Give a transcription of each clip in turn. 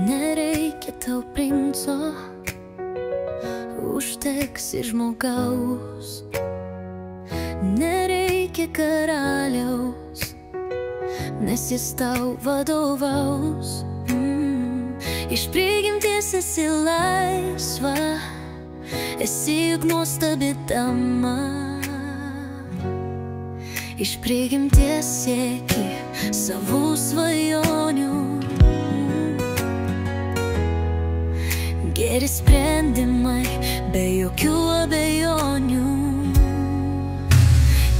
Nereikia tau princo, užteks ir žmogaus. Nereikia karaliaus, nes jis tau vadovaus. Iš prigimties esi laisva, esi juk nuostabi dama. Iš prigimties sieki savų svajonių. Geri sprendimai, be jokių abejonių.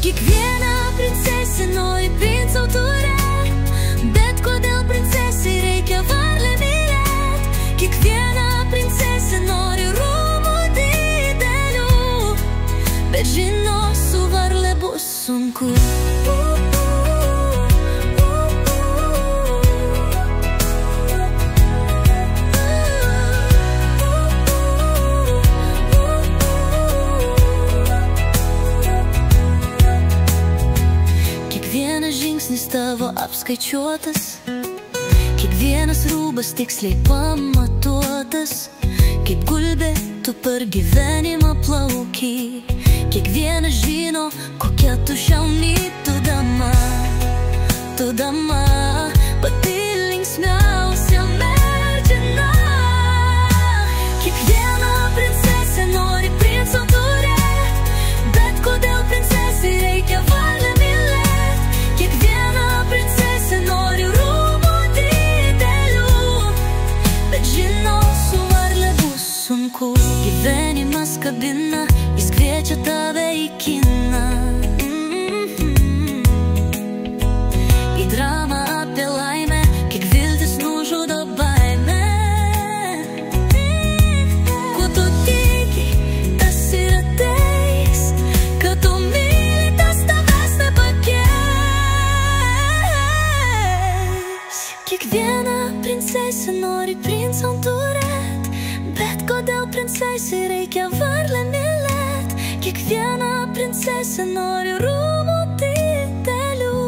Kiekviena princesė nori princo turėt, bet kodėl princesei reikia varlę mylėt? Kiekviena princesė nori rūmų didelių, bet žino, su varle bus sunku. Žingsnis tavo apskaičiuotas, kiekvienas rūbas tiksliai pamatuotas. Kaip gulbė tu per gyvenimą plauki, kiekvienas žino, kokia tu šauni. Tu dama, pati linksmiausia mergina. Kiekviena princesė nori princo turėt, bet kodėl princesei reikia varlę mylėt? Kiekviena princesė nori rūmų didelių, bet žino, su varle bus sunku. Gyvenimas kabina, jis kviečia tave į kiną, į dramą apie laimę, kiek viltis nužudo baimę. Kuo tu tiki, tas ir ateis, kad tu myli, tas tavęs nepakeis. Kiekviena princesė nori princą turėt, bet kodėl princesei reikia varlę mylėt? Kiekviena princesė nori rūmų didelių,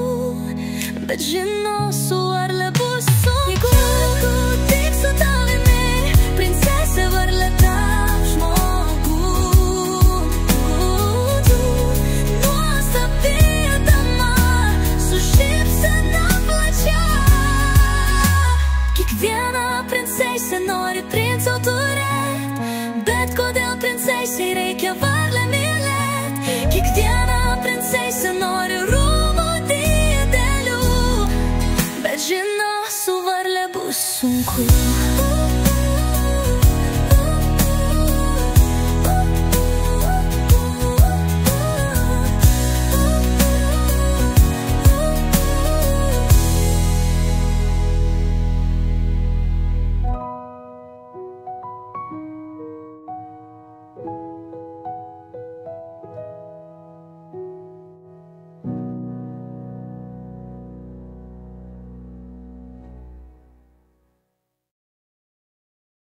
bet žino, su varle bus sunku. Tik su tavimi, princesė varlė tap žmogų. Nuostabi dama, su šypsena plačia. Kiekviena princesė nori princo turėt, bet kodėl princesei reikia varlę mylėt? Kiekviena princesė nori rūmų didelių, bet žino, su varle bus sunku.